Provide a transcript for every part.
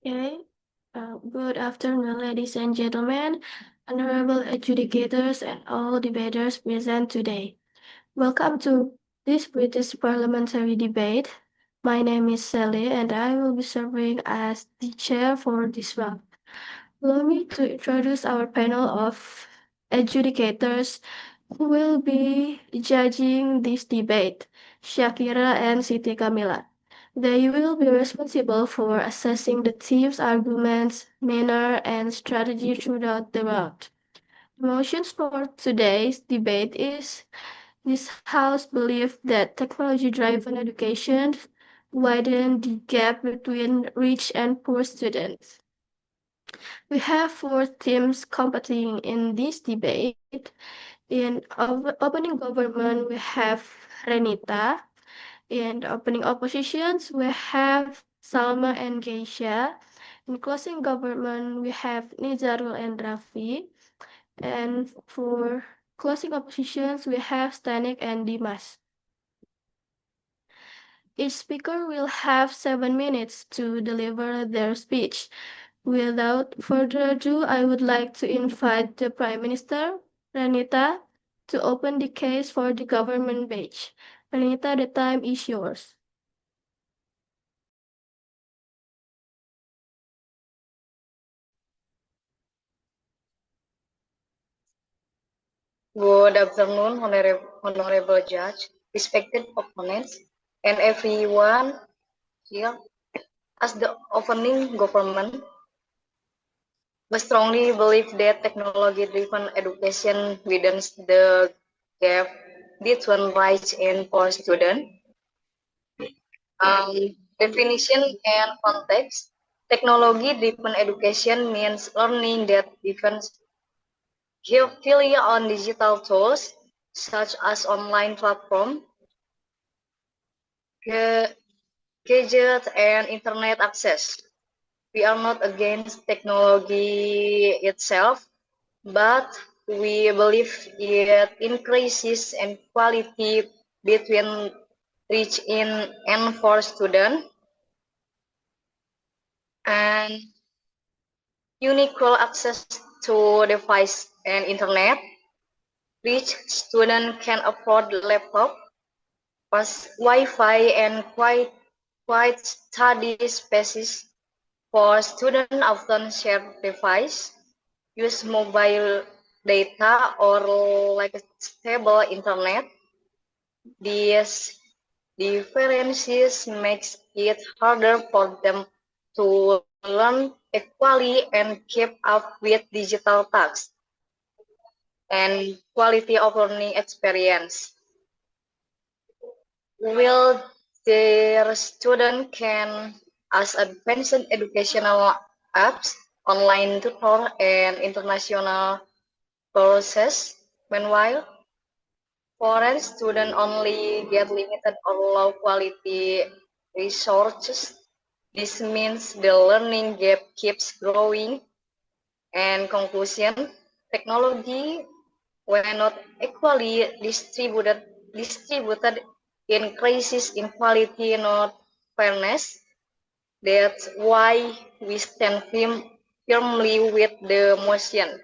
Okay. Good afternoon, ladies and gentlemen, honorable adjudicators, and all debaters present today. Welcome to this British parliamentary debate. My name is Sally, and I will be serving as the chair for this round. Allow me to introduce our panel of adjudicators who will be judging this debate, Shakira and Siti Kamila. They will be responsible for assessing the team's arguments, manner, and strategy throughout the round. The motions for today's debate is this House believes that technology-driven education widen the gap between rich and poor students. We have four teams competing in this debate. In opening government, we have Renita. In opening oppositions, we have Salma and Geisha. In closing government, we have Nizarul and Rafi. And for closing oppositions, we have Stanik and Dimas. Each speaker will have 7 minutes to deliver their speech. Without further ado, I would like to invite the Prime Minister, Ranita, to open the case for the government badge. Ranita, the time is yours. Good afternoon, Honorable Judge, respected opponents, and everyone here. As the opening government, we strongly believe that technology-driven education widens the gap between rich and poor students. Definition and context. Technology-driven education means learning that depends heavily on digital tools, such as online platforms, gadgets, and internet access. We are not against technology itself, but we believe it increases inequality between rich and poor students, and unequal access to device and internet. Rich students can afford laptop, Wi-Fi, and quite study spaces. For students often share device, use mobile data or like a stable internet. These differences makes it harder for them to learn equally and keep up with digital tasks and quality of learning experience. Will their student can as advanced educational apps, online tutor, and international courses. Meanwhile, foreign students only get limited or low quality resources. This means the learning gap keeps growing. And conclusion, technology, when not equally distributed increases in quality, not fairness. That's why we stand firmly with the motion.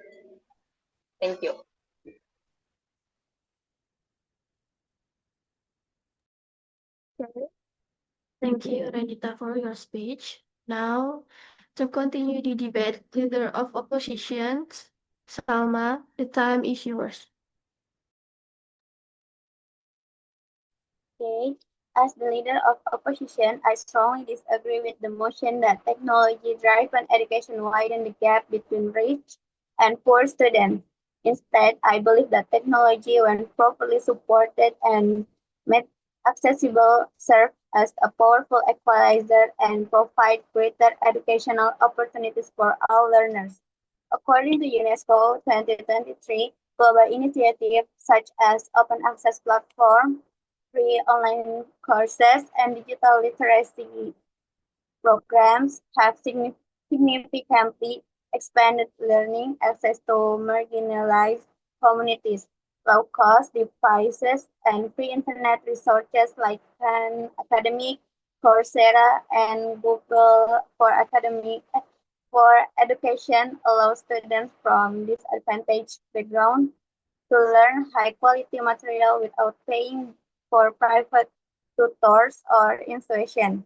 Thank you. Thank you, Ranita, for your speech. Now, to continue the debate, leader of oppositions, Salma, the time is yours. Okay. As the leader of opposition, I strongly disagree with the motion that technology-driven education widen the gap between rich and poor students. Instead, I believe that technology, when properly supported and made accessible, serve as a powerful equalizer and provide greater educational opportunities for all learners. According to UNESCO 2023, global initiatives such as open access platform, free online courses, and digital literacy programs have significantly expanded learning access to marginalized communities. Low-cost devices and free internet resources like Khan Academic Coursera and Google for Education allow students from disadvantaged backgrounds to learn high-quality material without paying for private tutors or institutions.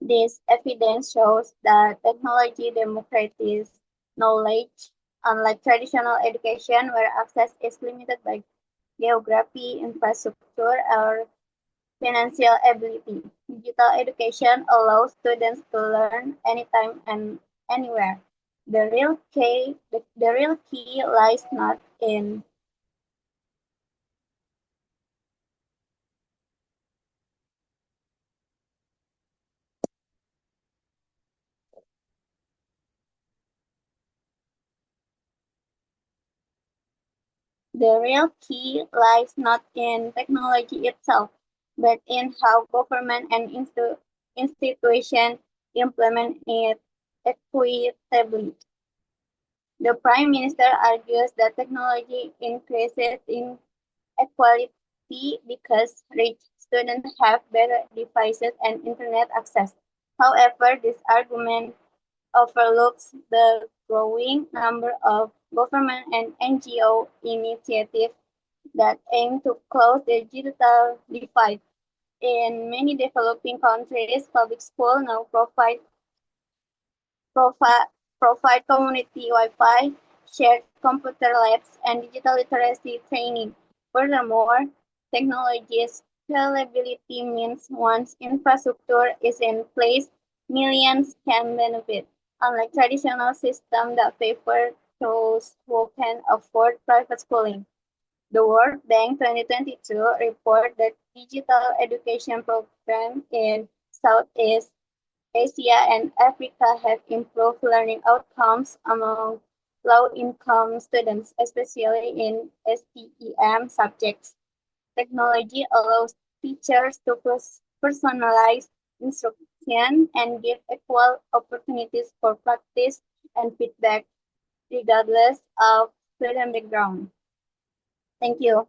This evidence shows that technology democratizes knowledge, unlike traditional education where access is limited by geography, infrastructure, or financial ability. Digital education allows students to learn anytime and anywhere. The real key lies not in The real key lies not in technology itself, but in how government and institutions implement it equitably. The Prime Minister argues that technology increases inequality because rich students have better devices and internet access. However, this argument overlooks the growing number of government and NGO initiatives that aim to close the digital divide. In many developing countries, public schools now provide, provide community Wi-Fi, shared computer labs, and digital literacy training. Furthermore, technology scalability means once infrastructure is in place, millions can benefit, unlike traditional systems that favor those who can afford private schooling. The World Bank 2022 report that digital education programs in Southeast Asia and Africa have improved learning outcomes among low-income students, especially in STEM subjects. Technology allows teachers to personalize instruction and give equal opportunities for practice and feedback, regardless of student background. Thank you.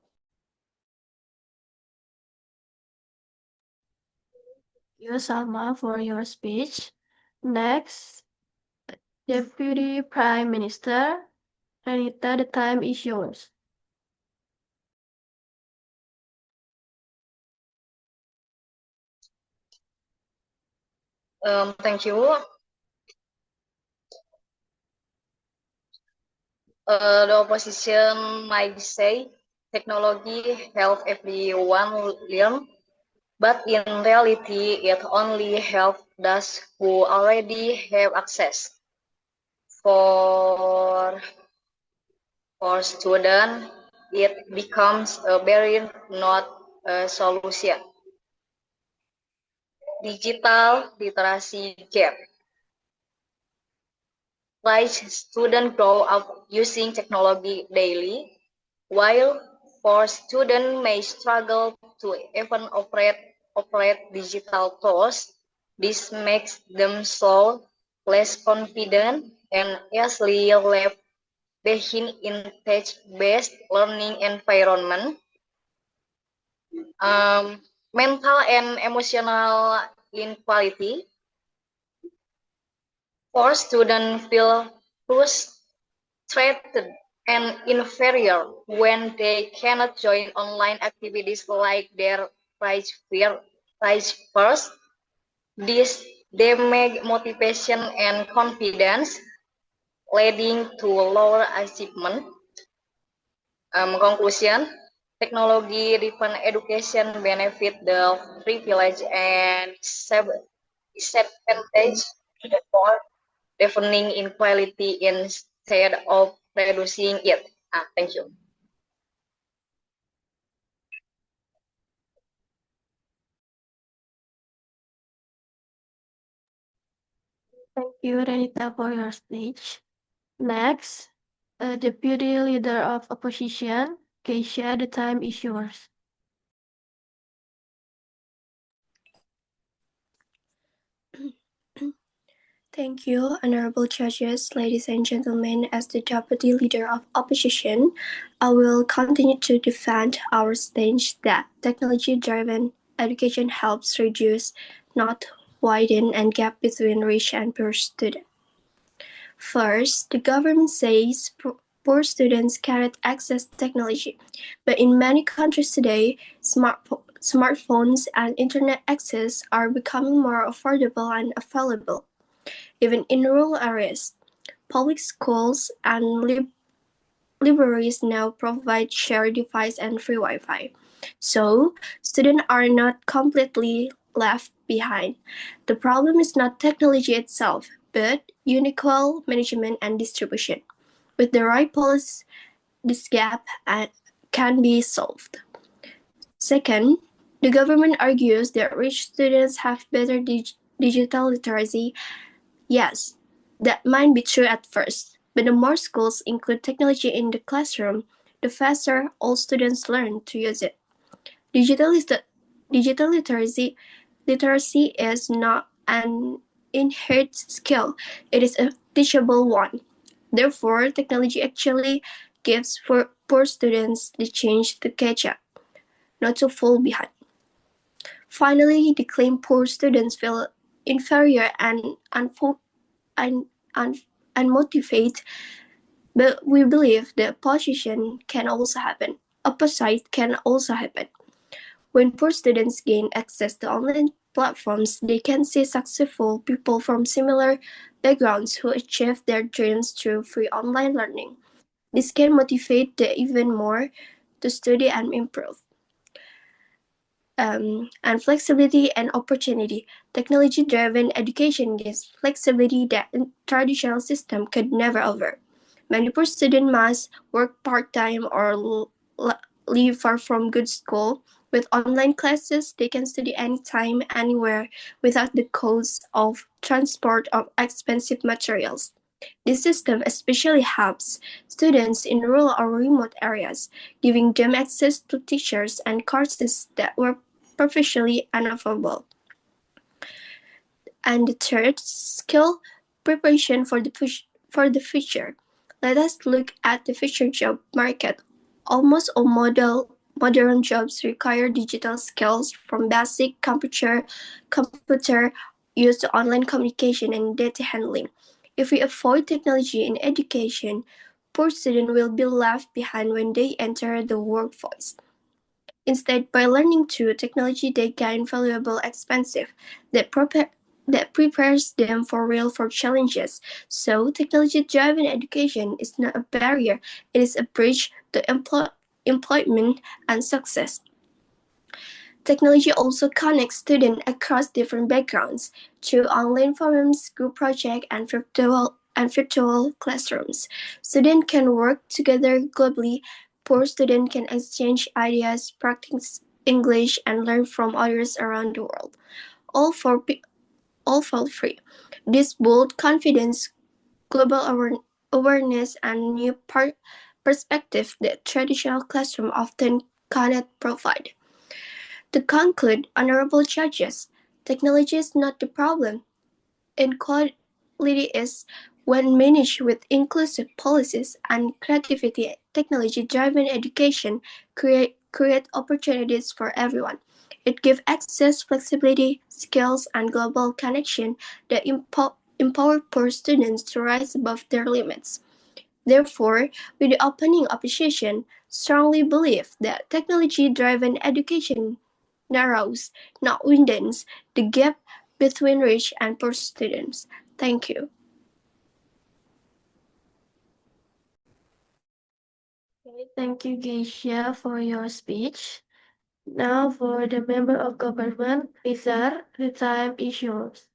Thank you, Salma, for your speech. Next, Deputy Prime Minister. Anita, the time is yours. Thank you. The opposition might say technology helps everyone learn, but in reality, it only helps those who already have access. For students, it becomes a barrier, not a solution. Digital literacy gap. Like students grow up using technology daily, while for students may struggle to even operate digital tools. This makes them so less confident and easily left behind in text-based learning environment. Mental and emotional inequality. For students feel frustrated and inferior when they cannot join online activities like their peers. This damage motivation and confidence, leading to lower achievement. Conclusion, technology-driven education benefit the privileged and disadvantaged to the poor, deepening inequality instead of reducing it. Thank you. Thank you, Renita, for your speech. Next, Deputy Leader of Opposition, Keisha, the time is yours. Thank you, honorable judges, ladies and gentlemen. As the deputy leader of opposition, I will continue to defend our stance that technology-driven education helps reduce not widen the gap between rich and poor students. First, the government says poor students cannot access technology, but in many countries today, smartphones and internet access are becoming more affordable and available. Even in rural areas, public schools and libraries now provide shared device and free Wi-Fi. So, students are not completely left behind. The problem is not technology itself, but unequal management and distribution. With the right policy, this gap can be solved. Second, the government argues that rich students have better digital literacy. Yes, that might be true at first, but the more schools include technology in the classroom, the faster all students learn to use it. Digital literacy is not an inherent skill, it is a teachable one. Therefore, technology actually gives poor students the chance to catch up, not to fall behind. Finally, the claim poor students feel inferior and unmotivated, but we believe the opposite can also happen. When poor students gain access to online platforms, they can see successful people from similar backgrounds who achieve their dreams through free online learning. This can motivate them even more to study and improve. And flexibility and opportunity. Technology-driven education gives flexibility that traditional system could never offer. Many poor students must work part-time or live far from good school. With online classes, they can study anytime, anywhere, without the cost of transport or expensive materials. This system especially helps students in rural or remote areas, giving them access to teachers and courses that were previously unavailable. And the third skill, preparation for the future. Let us look at the future job market. Almost all modern jobs require digital skills from basic computer use to online communication and data handling. If we avoid technology in education, poor students will be left behind when they enter the workforce. Instead, by learning through technology, they gain valuable expensive that prepares them for real world challenges. So, technology-driven education is not a barrier; it is a bridge to employment and success. Technology also connects students across different backgrounds through online forums, group projects, and virtual classrooms. Students can work together globally. Poor students can exchange ideas, practice English, and learn from others around the world, all for free. This builds confidence, global awareness, and new perspective that traditional classroom often cannot provide. To conclude, honorable judges, technology is not the problem. Inequality is when managed with inclusive policies and creativity. Technology-driven education create opportunities for everyone. It gives access, flexibility, skills, and global connection that empower poor students to rise above their limits. Therefore, with the opening opposition, strongly believe that technology-driven education narrows, not widens, the gap between rich and poor students. Thank you. Okay, thank you, Geisha, for your speech. Now, for the member of government, Rizar, the time is yours.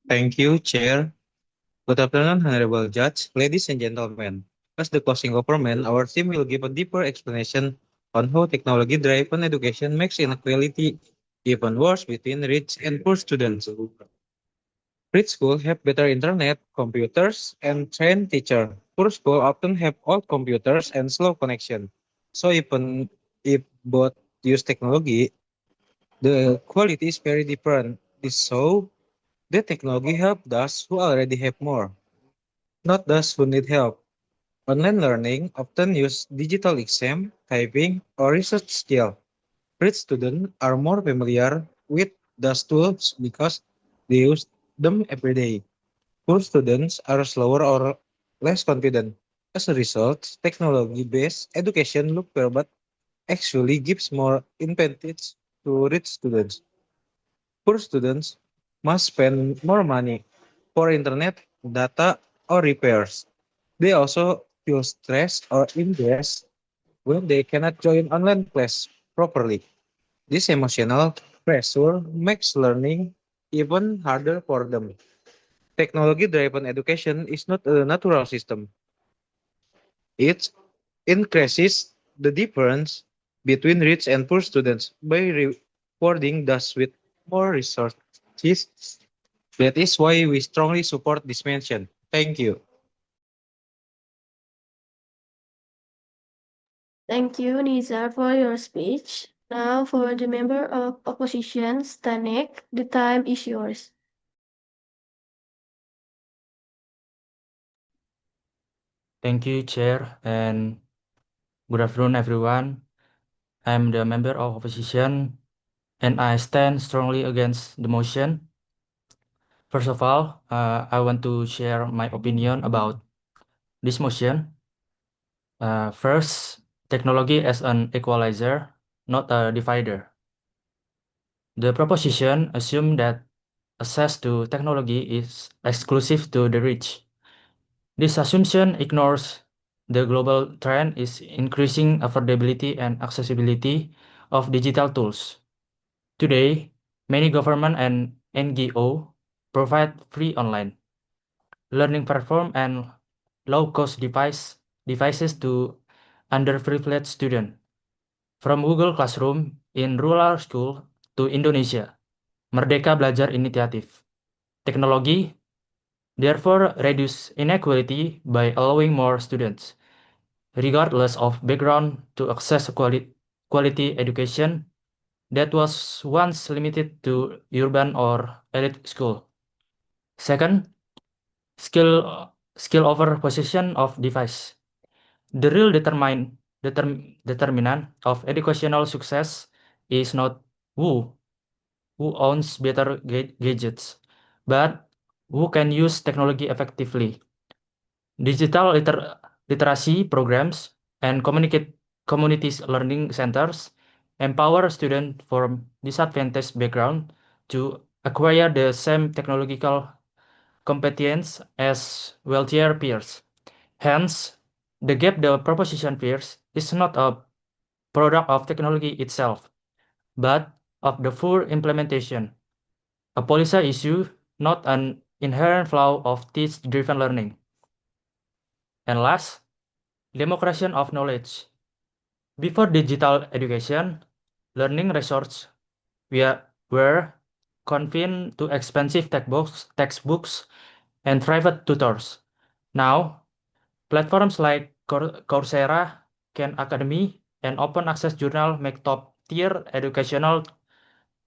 Thank you, Chair. Good afternoon, Honorable Judge, ladies and gentlemen. As the closing government, our team will give a deeper explanation on how technology-driven education makes inequality even worse between rich and poor students. Rich schools have better internet, computers, and trained teachers. Poor schools often have old computers and slow connection. So even if both use technology, the quality is very different. This so the technology help those who already have more, not those who need help. Online learning often use digital exam, typing, or research skill. Rich students are more familiar with those tools because they use them every day. Poor students are slower or less confident. As a result, technology-based education looks fair but actually gives more advantage to rich students. Poor students must spend more money for internet, data, or repairs. They also feel stressed or embarrassed when they cannot join online class properly. This emotional pressure makes learning even harder for them. Technology-driven education is not a natural system. It increases the difference between rich and poor students by rewarding those with more resources. That is why we strongly support this mention. Thank you. Thank you, Nizar, for your speech. Now, for the member of opposition, Stanek, the time is yours. Thank you, Chair, and good afternoon, everyone. I'm the member of opposition, and I stand strongly against the motion. First of all, I want to share my opinion about this motion. First, technology as an equalizer, not a divider. The proposition assumes that access to technology is exclusive to the rich. This assumption ignores the global trend is increasing affordability and accessibility of digital tools. Today, many government and NGO provide free online learning platform and low-cost devices to underprivileged students. From Google Classroom in rural school to Indonesia, Merdeka Belajar Initiative. Technology therefore reduce inequality by allowing more students, regardless of background, to access quality education that was once limited to urban or elite school. Second, skill over position of device. The real determinant of educational success is not who owns better gadgets, but who can use technology effectively. Digital literacy programs and communities learning centers empower students from disadvantaged background to acquire the same technological competence as wealthier peers. Hence, the gap the proposition fears is not a product of technology itself, but of the poor implementation, a policy issue, not an inherent flaw of teach-driven learning. And last, democratization of knowledge. Before digital education, learning resources were confined to expensive textbooks and private tutors. Now, platforms like Coursera, Khan Academy, and open access journal make top-tier educational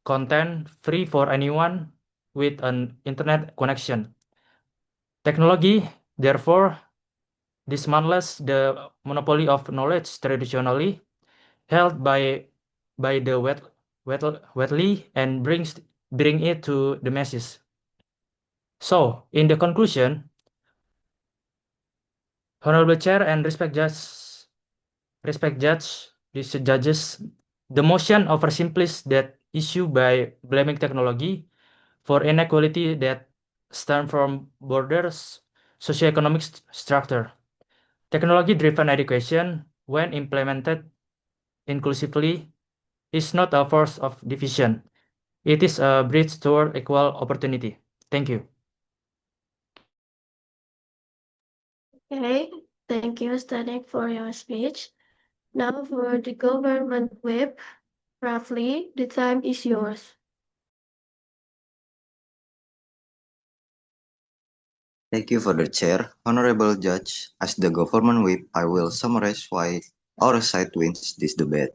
content free for anyone with an internet connection. Technology, therefore, dismantles the monopoly of knowledge traditionally held by the wealthy and bring it to the masses. So, in the conclusion, Honorable Chair and respect these judges, the motion oversimplifies that issue by blaming technology for inequality that stem from borders, socioeconomic structure. Technology-driven education, when implemented inclusively, is not a force of division. It is a bridge toward equal opportunity. Thank you. Okay, thank you, Stanek, for your speech. Now, for the government whip, roughly, the time is yours. Thank you for the chair, Honorable Judge. As the government whip, I will summarize why our side wins this debate.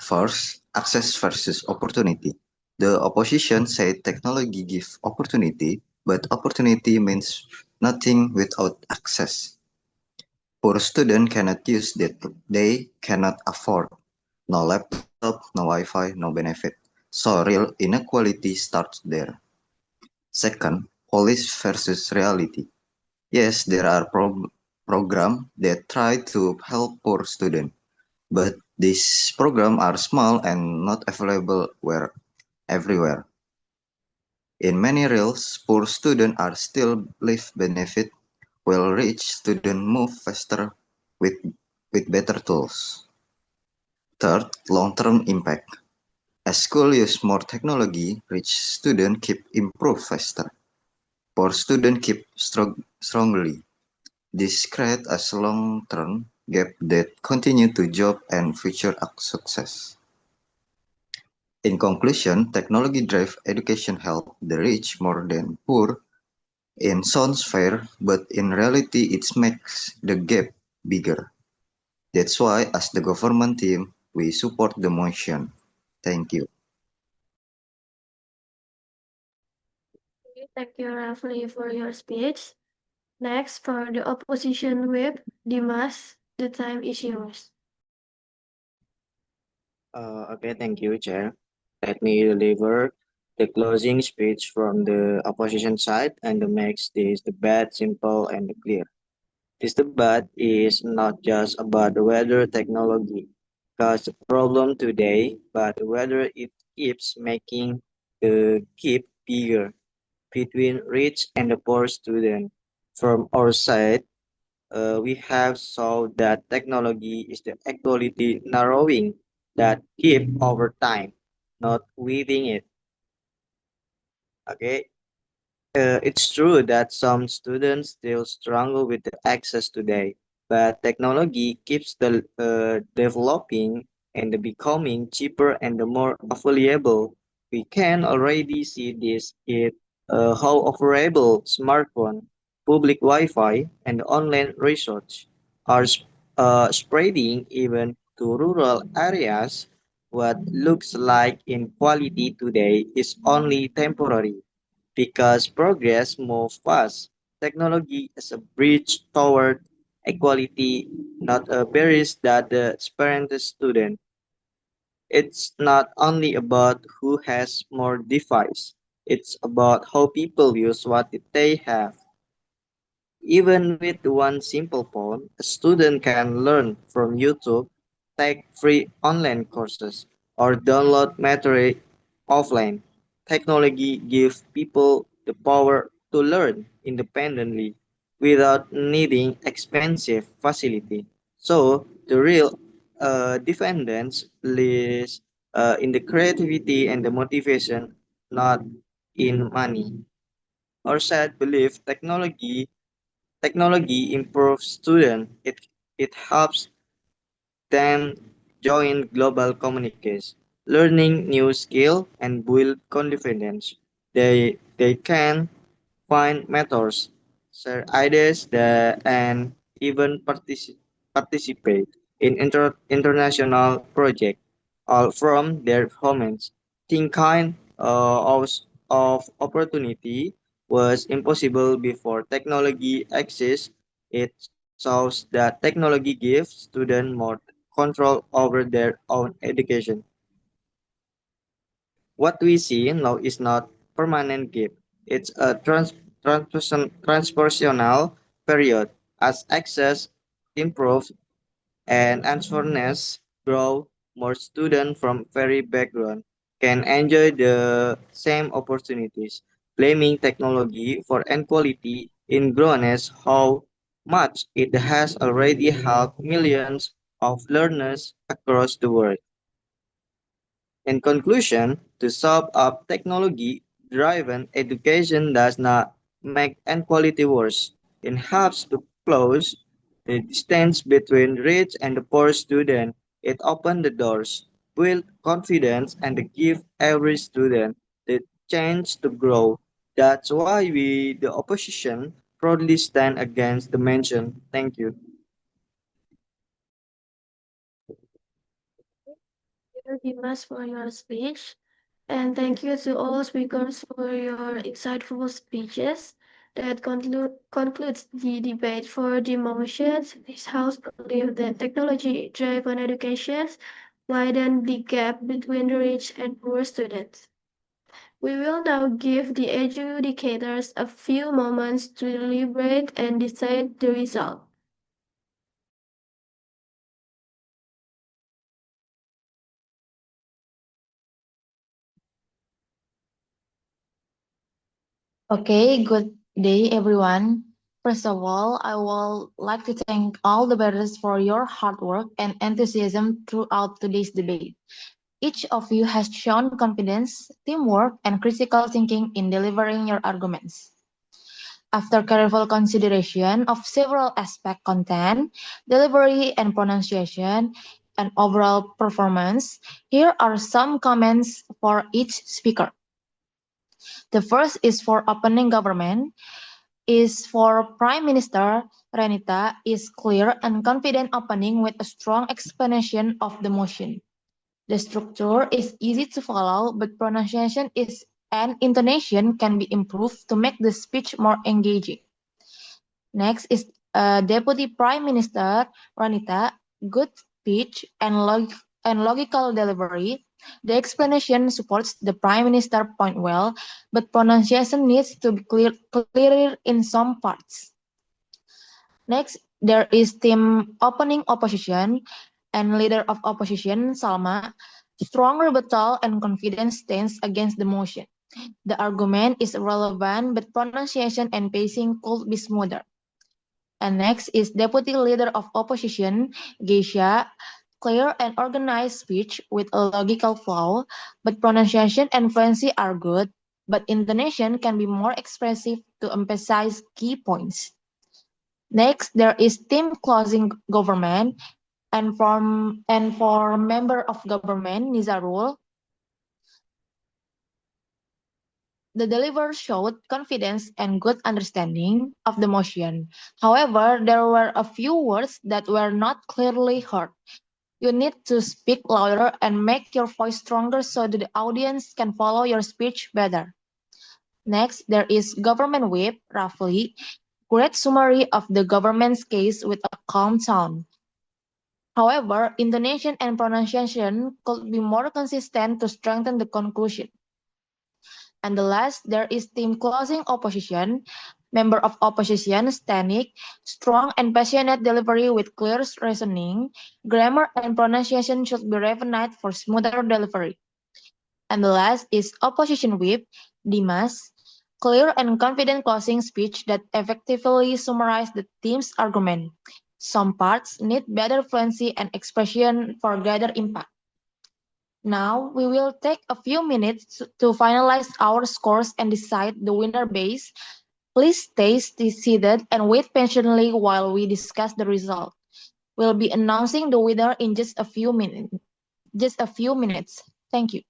First, access versus opportunity. The opposition said technology gives opportunity, but opportunity means nothing without access. Poor students cannot use that they cannot afford. No laptop, no Wi-Fi, no benefit. So real inequality starts there. Second, policy versus reality. Yes, there are programs that try to help poor students, but these programs are small and not available everywhere. In many reals, poor students are still live benefit, while rich students move faster with, with better tools. Third, long-term impact. As schools use more technology, rich students keep improve faster. Poor students keep strongly. This creates a long-term gap that continue to job and future success. In conclusion, technology-driven education helps the rich more than poor. It sounds fair, but in reality it makes the gap bigger. That's why, as the government team, we support the motion. Thank you. Thank you, Rafli, for your speech. Next, for the opposition whip, Dimas, the time is yours. Okay, thank you, Chair. Let me deliver the closing speech from the opposition side and to make this debate simple and clear. This debate is not just about the weather technology, because the problem today, but whether it keeps making the gap bigger between rich and the poor student. From our side, we have shown that technology is the equality narrowing that keep over time, not weaving it. Okay, it's true that some students still struggle with the access today, but technology keeps developing and becoming cheaper and more affordable. We can already see this in how affordable smartphone, public Wi-Fi, and online research are spreading even to rural areas. What looks like inequality today is only temporary because progress moves fast. Technology is a bridge toward equality, not a barrier that the parent student. It's not only about who has more device. It's about how people use what they have. Even with one simple phone, a student can learn from YouTube, take free online courses, or download material offline. Technology gives people the power to learn independently without needing expensive facility. So the real defendants lies in the creativity and the motivation, not in money. Our side believe technology improves students. It helps them join global communities, learning new skill and build confidence. They can find mentors, share ideas and even participate in international projects all from their homes. Think kind of opportunity was impossible before technology exists. It shows that technology gives students more control over their own education. What we see now is not permanent gift. It's a transpersonal period. As access improves and answerness grow, more students from very background can enjoy the same opportunities. Blaming technology for inequality in growness how much it has already helped millions of learners across the world. In conclusion, to sum up, technology-driven education does not make inequality worse. It helps to close the distance between rich and the poor student. It opens the doors, build confidence, and give every student the chance to grow. That's why we, the opposition, proudly stand against the mention. Thank you. Thank you, Dimas, for your speech. And thank you to all speakers for your insightful speeches. That concludes the debate for the motions. This House believes that technology-driven education widen the gap between rich and poor students. We will now give the adjudicators a few moments to deliberate and decide the result. Okay, good day, everyone. First of all, I would like to thank all debaters for your hard work and enthusiasm throughout today's debate. Each of you has shown confidence, teamwork, and critical thinking in delivering your arguments. After careful consideration of several aspects content, delivery and pronunciation, and overall performance, here are some comments for each speaker. The first is for opening government. Is for Prime Minister Renita is clear and confident opening with a strong explanation of the motion. The structure is easy to follow, but pronunciation is and intonation can be improved to make the speech more engaging. Next is Deputy Prime Minister Renita, good speech and logical delivery. The explanation supports the Prime Minister point well, but pronunciation needs to be clearer in some parts. Next, there is team opening opposition and leader of opposition, Salma, strong rebuttal and confident stance against the motion. The argument is relevant, but pronunciation and pacing could be smoother. And next is deputy leader of opposition, Geisha, clear and organized speech with a logical flow, but pronunciation and fluency are good, but intonation can be more expressive to emphasize key points. Next, there is team closing government, and for member of government, Nizarul, the deliver showed confidence and good understanding of the motion. However, there were a few words that were not clearly heard. You need to speak louder and make your voice stronger so that the audience can follow your speech better. Next, there is government whip, roughly, great summary of the government's case with a calm tone. However, intonation and pronunciation could be more consistent to strengthen the conclusion. And the last, there is team closing opposition. Member of opposition, Stanik, strong and passionate delivery with clear reasoning. Grammar and pronunciation should be refined for smoother delivery. And the last is opposition whip, Dimas, clear and confident closing speech that effectively summarize the team's argument. Some parts need better fluency and expression for greater impact. Now, we will take a few minutes to finalize our scores and decide the winner base. Please stay seated and wait patiently while we discuss the result. We'll be announcing the winner in just a few minutes. Thank you.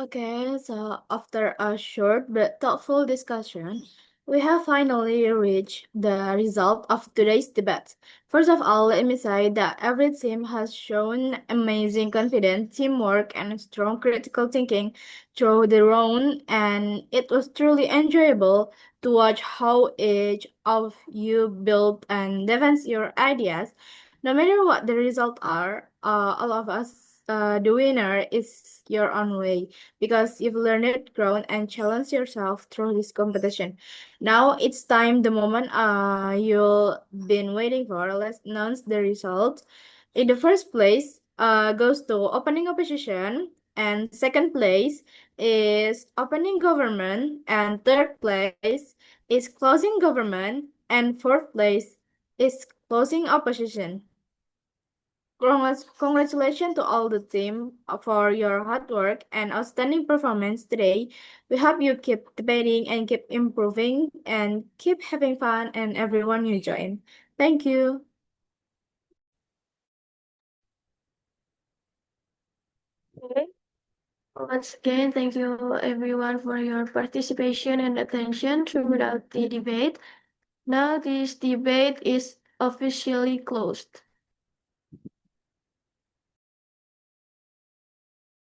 Okay, so after a short but thoughtful discussion, we have finally reached the result of today's debate. First of all, let me say that every team has shown amazing confidence, teamwork, and strong critical thinking through the round, and it was truly enjoyable to watch how each of you built and advance your ideas. No matter what the results are, all of us, the winner is your own way because you've learned, grown, and challenged yourself through this competition. Now it's time, the moment you've been waiting for. Let's announce the result. In the first place, goes to opening opposition, and second place is opening government, and third place is closing government, and fourth place is closing opposition. Congratulations to all the team for your hard work and outstanding performance today. We hope you keep debating and keep improving and keep having fun and everyone you join. Thank you. Okay. Once again, thank you everyone for your participation and attention throughout the debate. Now this debate is officially closed.